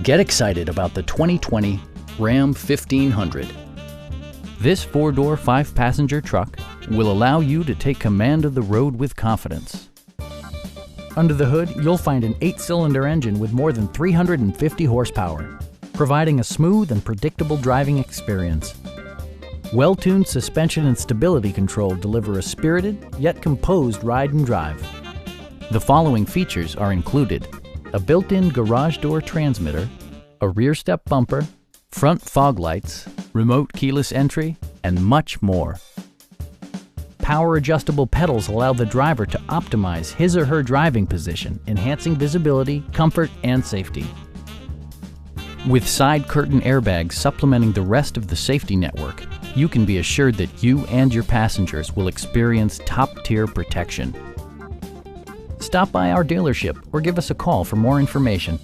Get excited about the 2020 Ram 1500. This four-door, five-passenger truck will allow you to take command of the road with confidence. Under the hood, you'll find an 8-cylinder engine with more than 350 horsepower, providing a smooth and predictable driving experience. Well-tuned suspension and stability control deliver a spirited yet composed ride and drive. The following features are included: a built-in garage door transmitter, a rear step bumper, front fog lights, remote keyless entry, and much more. Power adjustable pedals allow the driver to optimize his or her driving position, enhancing visibility, comfort, and safety. With side curtain airbags supplementing the rest of the safety network, you can be assured that you and your passengers will experience top-tier protection. Stop by our dealership or give us a call for more information.